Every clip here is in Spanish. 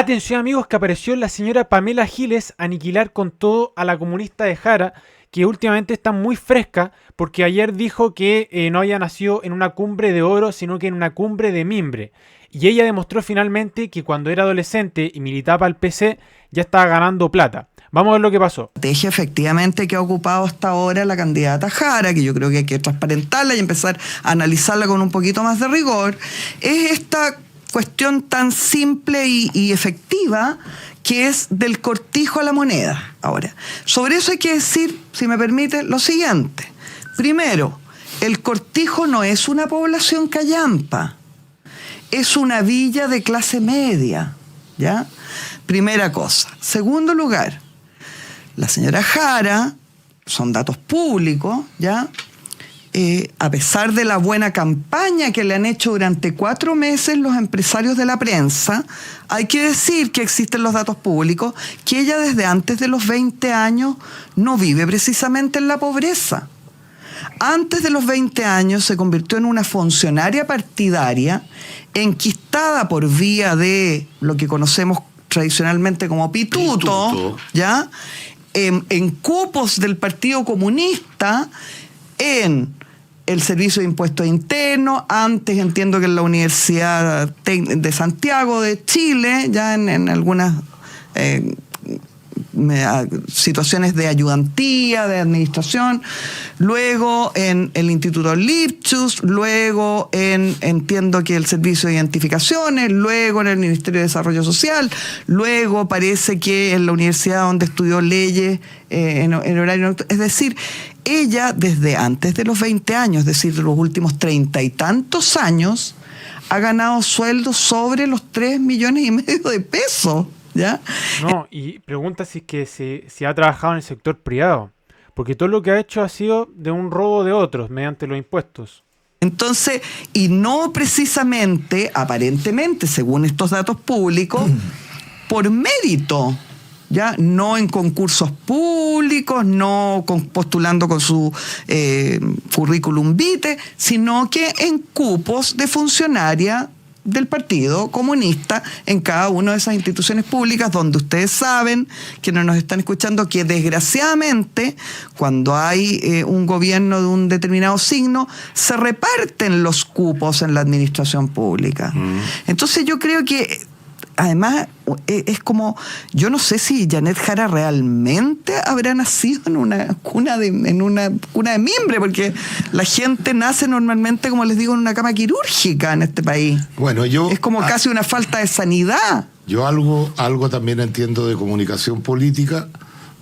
Atención amigos, que apareció la señora Pamela Giles a aniquilar con todo a la comunista de Jara, que últimamente está muy fresca porque ayer dijo que no había nacido en una cumbre de oro, sino que en una cumbre de mimbre. Y ella demostró finalmente que cuando era adolescente y militaba al PC ya estaba ganando plata. Vamos a ver lo que pasó. La estrategia efectivamente que ha ocupado hasta ahora la candidata Jara, que yo creo que hay que transparentarla y empezar a analizarla con un poquito más de rigor, es esta cuestión tan simple y efectiva que es del cortijo a la moneda. Ahora, sobre eso hay que decir, si me permite, lo siguiente. Primero, el cortijo no es una población callampa, es una villa de clase media, ¿ya? Primera cosa. Segundo lugar, la señora Jara, son datos públicos, ¿ya? A pesar de la buena campaña que le han hecho durante 4 meses los empresarios de la prensa, hay que decir que existen los datos públicos, que ella desde antes de los 20 años no vive precisamente en la pobreza. Antes de los 20 años se convirtió en una funcionaria partidaria enquistada por vía de lo que conocemos tradicionalmente como pituto. ¿Ya? En cupos del Partido Comunista, en el Servicio de Impuestos Internos, antes entiendo que en la Universidad de Santiago de Chile, ya en algunas situaciones de ayudantía, de administración, luego en el Instituto Lipschutz, luego entiendo que el Servicio de Identificaciones, luego en el Ministerio de Desarrollo Social, luego parece que en la universidad donde estudió leyes en horario nocturno. Es decir, ella desde antes de los 20 años, es decir, de los últimos 30 y tantos años, ha ganado sueldos sobre los 3,5 millones de pesos. ¿Ya? No, y pregunta si es que si ha trabajado en el sector privado, porque todo lo que ha hecho ha sido de un robo de otros mediante los impuestos. Entonces, y no precisamente, aparentemente, según estos datos públicos, por mérito, ¿ya? No en concursos públicos, no postulando con su currículum vitae, sino que en cupos de funcionaria del Partido Comunista en cada una de esas instituciones públicas, donde ustedes saben, que no nos están escuchando, que desgraciadamente cuando hay un gobierno de un determinado signo, se reparten los cupos en la administración pública. Entonces yo creo que además es como, yo no sé si Janet Jara realmente habrá nacido en una cuna de mimbre, porque la gente nace normalmente, como les digo, en una cama quirúrgica en este país. Bueno, es como casi una falta de sanidad. Yo algo también entiendo de comunicación política,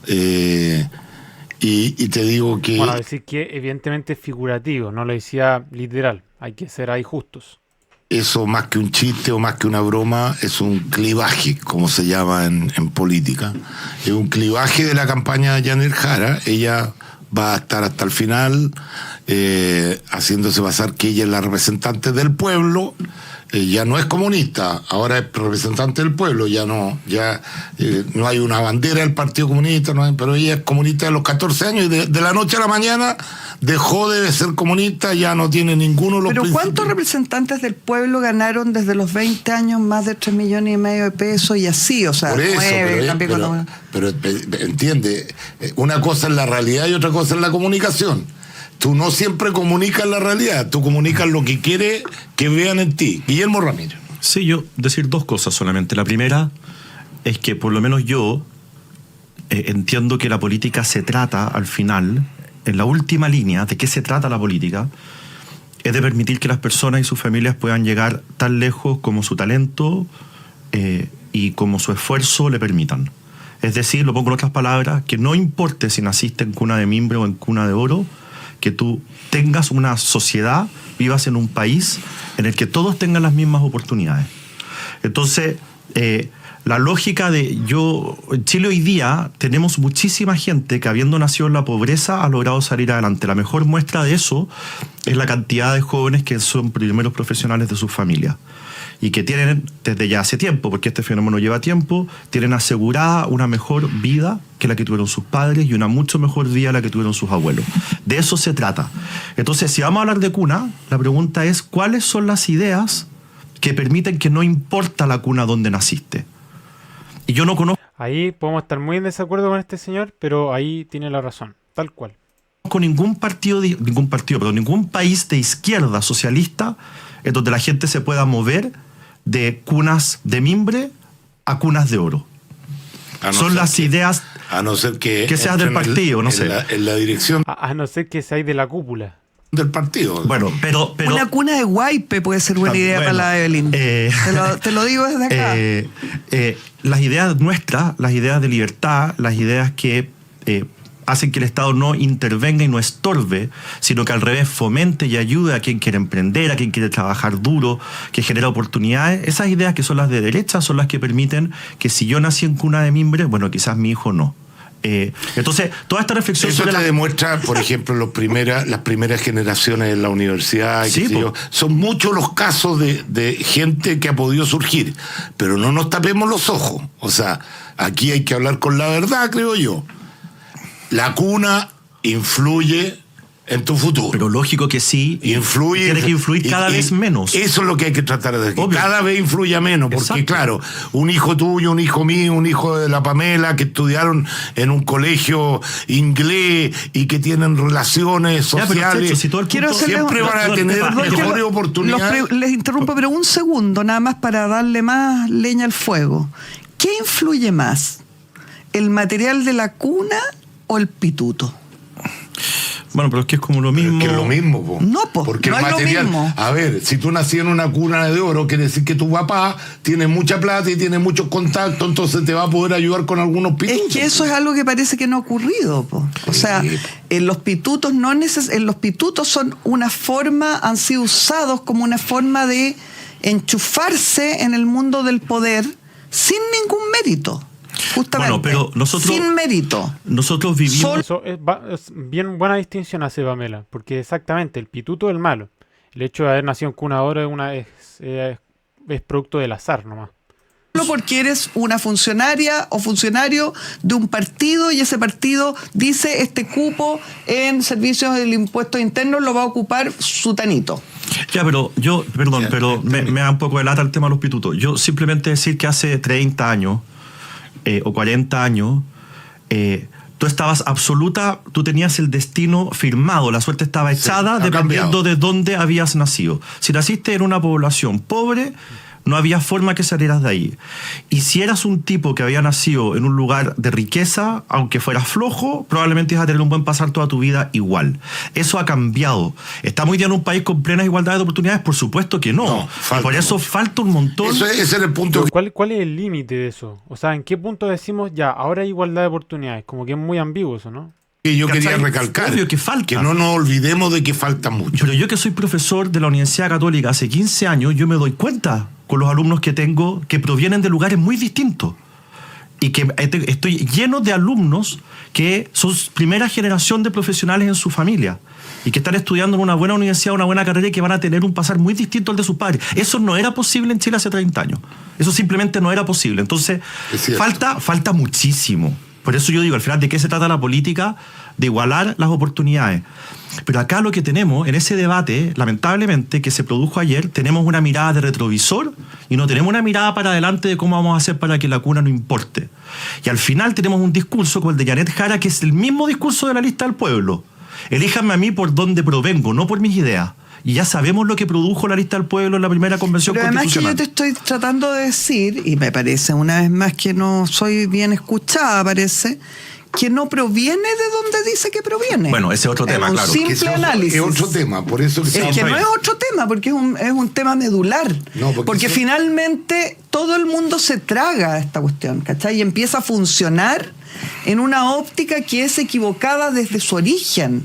y te digo que... Bueno, decir que evidentemente es figurativo, no lo decía literal, hay que ser ahí justos. Eso, más que un chiste o más que una broma, es un clivaje, como se llama en política. Es un clivaje de la campaña de Janet Jara. Ella va a estar hasta el final haciéndose pasar que ella es la representante del pueblo. Ya no es comunista, ahora es representante del pueblo, no hay una bandera del Partido Comunista, pero ella es comunista de los 14 años y de la noche a la mañana dejó de ser comunista, ya no tiene ninguno de los principios. ¿Pero cuántos representantes del pueblo ganaron desde los 20 años más de 3,5 millones de pesos y así? O sea, por eso, 9, pero entiende, una cosa es la realidad y otra cosa es la comunicación. Tú no siempre comunicas la realidad, tú comunicas lo que quieres que vean en ti. Guillermo Ramírez. Sí, yo decir 2 cosas solamente. La primera es que por lo menos yo entiendo que la política se trata al final, en la última línea, ¿de qué se trata la política? Es de permitir que las personas y sus familias puedan llegar tan lejos como su talento y como su esfuerzo le permitan. Es decir, lo pongo en otras palabras, que no importe si naciste en cuna de mimbre o en cuna de oro, que tú tengas una sociedad, vivas en un país en el que todos tengan las mismas oportunidades. Entonces, la lógica en Chile hoy día tenemos muchísima gente que, habiendo nacido en la pobreza, ha logrado salir adelante. La mejor muestra de eso es la cantidad de jóvenes que son primeros profesionales de sus familias y que tienen desde ya hace tiempo, porque este fenómeno lleva tiempo, tienen asegurada una mejor vida que la que tuvieron sus padres y una mucho mejor vida la que tuvieron sus abuelos. De eso se trata. Entonces, si vamos a hablar de cuna, la pregunta es, ¿cuáles son las ideas que permiten que no importa la cuna donde naciste? Y yo no conozco Ahí podemos estar muy en desacuerdo con este señor, pero ahí tiene la razón, tal cual. ningún ningún país de izquierda socialista en donde la gente se pueda mover de cunas de mimbre a cunas de oro. Son las ideas a no ser que seas del partido, no sé. En la dirección A no ser que seáis de la cúpula. del partido. Bueno, pero Una cuna de guaype puede ser buena idea bueno, para la Evelyn. Te lo digo desde acá. las ideas nuestras, las ideas de libertad, las ideas que hacen que el Estado no intervenga y no estorbe, sino que al revés fomente y ayude a quien quiere emprender, a quien quiere trabajar duro, que genera oportunidades. Esas ideas que son las de derecha son las que permiten que si yo nací en cuna de mimbre, bueno, quizás mi hijo no. Entonces, toda esta reflexión eso sobre te demuestra, por ejemplo, las primeras generaciones en la universidad, Sí, son muchos los casos de gente que ha podido surgir, pero no nos tapemos los ojos. O sea, aquí hay que hablar con la verdad, creo yo. La cuna influye en tu futuro. Pero lógico que sí, Influye. tiene que influir cada vez menos. Eso es lo que hay que tratar de que Obvio. cada vez influya menos, porque Exacto. claro, un hijo tuyo, un hijo mío, un hijo de la Pamela que estudiaron en un colegio inglés y que tienen relaciones Ya, pero, sociales, Checho, si todo el Quiero punto- hacerle siempre van a tener Perdón, que mejores lo- oportunidades. les interrumpo, pero un segundo, nada más para darle más leña al fuego. ¿Qué influye más? ¿El material de la cuna o el pituto? Bueno, pero es que es como lo Pero mismo. es que es lo mismo, po. No, po, porque no el es lo material. mismo. A ver, si tú nací en una cuna de oro, quiere decir que tu papá tiene mucha plata y tiene muchos contactos, entonces te va a poder ayudar con algunos pitutos. Es que eso es algo que parece que no ha ocurrido, po. O sea, Sí. en los pitutos en los pitutos son una forma, han sido usados como una forma de enchufarse en el mundo del poder sin ningún mérito. Justamente. Bueno, pero nosotros- sin mérito. Nosotros vivimos. Sol- Eso es bien buena distinción hace Pamela, porque exactamente, el pituto es el malo. El hecho de haber nacido en cuna de oro es producto del azar nomás. Solo porque eres una funcionaria o funcionario de un partido y ese partido dice este cupo en servicios del impuesto interno lo va a ocupar sutanito. Ya, pero yo, perdón, Ya, pero me da un poco de lata el tema de los pitutos. Yo simplemente decir que hace 30 años o 40 años, tú tenías el destino firmado, la suerte estaba echada ha dependiendo cambiado. de dónde habías nacido. Si naciste en una población pobre, no había forma que salieras de ahí. Y si eras un tipo que había nacido en un lugar de riqueza, aunque fueras flojo, probablemente ibas a tener un buen pasar toda tu vida igual. Eso ha cambiado. ¿Estamos hoy día en un país con plena igualdad de oportunidades? Por supuesto que no. No, Y falta por eso mucho. falta un montón. Ese era el punto. ¿Cuál es el límite de eso? O sea, ¿en qué punto decimos ya, ahora hay igualdad de oportunidades? Como que es muy ambiguo eso, ¿no? Que yo quería ¿Cachai? recalcar. Obvio que falta. Que no nos olvidemos de que falta mucho. Pero yo que soy profesor de la Universidad Católica hace 15 años, yo me doy cuenta con los alumnos que tengo que provienen de lugares muy distintos. Y que estoy lleno de alumnos que son primera generación de profesionales en su familia y que están estudiando en una buena universidad, una buena carrera y que van a tener un pasar muy distinto al de sus padres. Eso no era posible en Chile hace 30 años. Eso simplemente no era posible. Entonces, Es cierto. falta muchísimo. Por eso yo digo, al final, ¿de qué se trata la política? De igualar las oportunidades. Pero acá lo que tenemos, en ese debate, lamentablemente, que se produjo ayer, tenemos una mirada de retrovisor y no tenemos una mirada para adelante de cómo vamos a hacer para que la cuna no importe. Y al final tenemos un discurso como el de Janet Jara, que es el mismo discurso de la lista del pueblo. Elíjanme a mí por donde provengo, no por mis ideas. Y ya sabemos lo que produjo la lista del pueblo en la primera convención Pero además que yo constitucional. te estoy tratando de decir, y me parece una vez más que no soy bien escuchada, parece, que no proviene de donde dice que proviene. Bueno, ese es otro Es tema, un claro. simple Que ese análisis. es otro tema, por eso que Es estamos que no ahí. es otro tema, porque es un tema medular. No, porque eso- finalmente todo el mundo se traga esta cuestión, ¿cachai? Y empieza a funcionar en una óptica que es equivocada desde su origen.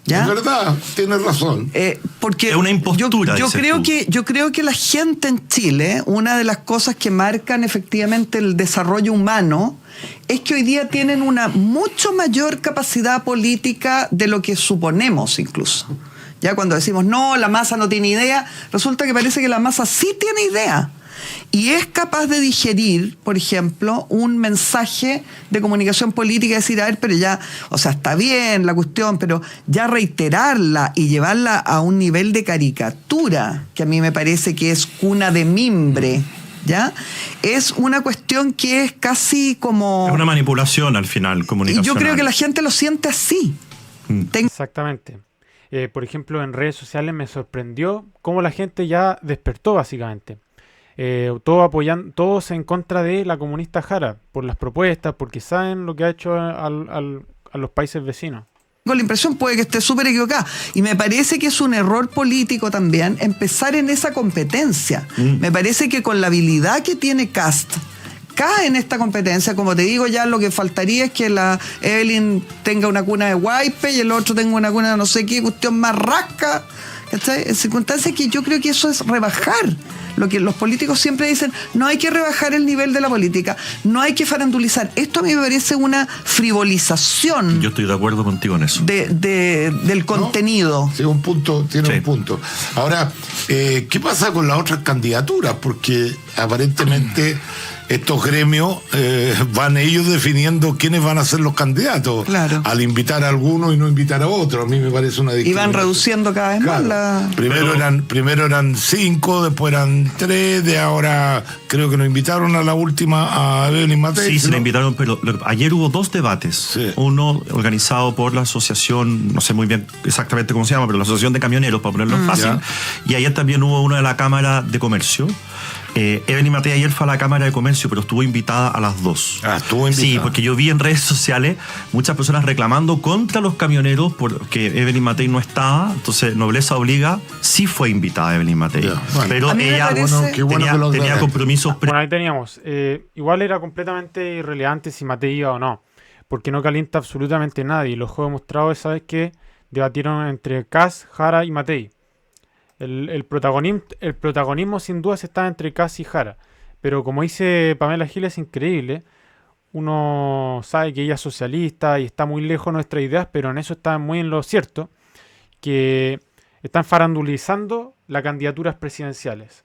¿Ya? Es verdad, tienes razón. Porque Es una impostura, yo dices creo tú. yo creo que la gente en Chile, una de las cosas que marcan efectivamente el desarrollo humano es que hoy día tienen una mucho mayor capacidad política de lo que suponemos incluso. Ya cuando decimos no, la masa no tiene idea, resulta que parece que la masa sí tiene idea. Y es capaz de digerir, por ejemplo, un mensaje de comunicación política y decir, a ver, pero ya, o sea, está bien la cuestión, pero ya reiterarla y llevarla a un nivel de caricatura, que a mí me parece que es cuna de mimbre, ¿ya? Es una cuestión que es casi como... Es una manipulación al final, Y comunicacional. yo creo que la gente lo siente así. Exactamente. Por ejemplo, en redes sociales me sorprendió cómo la gente ya despertó, básicamente. Todos en contra de la comunista Jara, por las propuestas, porque saben lo que ha hecho a los países vecinos. Tengo la impresión, puede que esté súper equivocada, y me parece que es un error político también empezar en esa competencia. Me parece que con la habilidad que tiene Kast, cae en esta competencia. Como te digo, ya lo que faltaría es que la Evelyn tenga una cuna de guaype y el otro tenga una cuna de no sé qué cuestión más rasca, ¿cachai? En circunstancias que yo creo que eso es rebajar. Lo que los políticos siempre dicen, no hay que rebajar el nivel de la política, no hay que farandulizar. Esto a mí me parece una frivolización Yo estoy de acuerdo contigo en eso. del contenido. Sí, un punto, tiene Sí. un punto. Ahora, ¿qué pasa con las otras candidaturas? Porque aparentemente estos gremios van ellos definiendo quiénes van a ser los candidatos. Claro. Al invitar a algunos y no invitar a otros. A mí me parece una Y van discriminación. reduciendo cada vez más Claro. la... Primero eran 5, después eran 3, de ahora creo que nos invitaron a la última a Evelyn Matei. Sí, se ¿no? le invitaron, pero ayer hubo 2 debates. Sí. Uno organizado por la asociación, no sé muy bien exactamente cómo se llama, pero la asociación de camioneros, para ponerlo fácil. Ya. Y ayer también hubo uno de la Cámara de Comercio. Evelyn Matei ayer fue a la Cámara de Comercio, pero estuvo invitada a las 2. Ah, estuvo invitada. Sí, porque yo vi en redes sociales muchas personas reclamando contra los camioneros porque Evelyn Matei no estaba. Entonces, Nobleza Obliga, sí fue invitada Evelyn Matei. Ya, bueno. Pero A mí me ella parece- Qué bueno tenía, que lo tenía aclaraste. compromisos Bueno, ahí teníamos. Igual era completamente irrelevante si Matei iba o no, porque no calienta absolutamente nadie. Los juegos demostrados esa vez que debatieron entre Kast, Jara y Matei. El protagonismo sin dudas está entre Kast y Jara. Pero como dice Pamela Giles, es increíble. Uno sabe que ella es socialista y está muy lejos de nuestras ideas, pero en eso está muy en lo cierto, que están farandulizando las candidaturas presidenciales.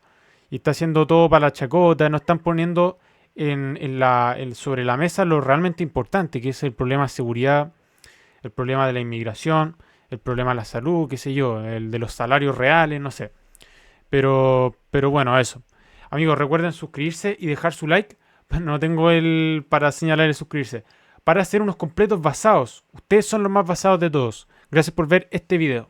Y está haciendo todo para la chacota, no están poniendo sobre la mesa lo realmente importante, que es el problema de seguridad, el problema de la inmigración, el problema de la salud, qué sé yo, el de los salarios reales, no sé. Pero bueno, eso. Amigos, recuerden suscribirse y dejar su like. No tengo para señalar el suscribirse. Para hacer unos completos basados. Ustedes son los más basados de todos. Gracias por ver este video.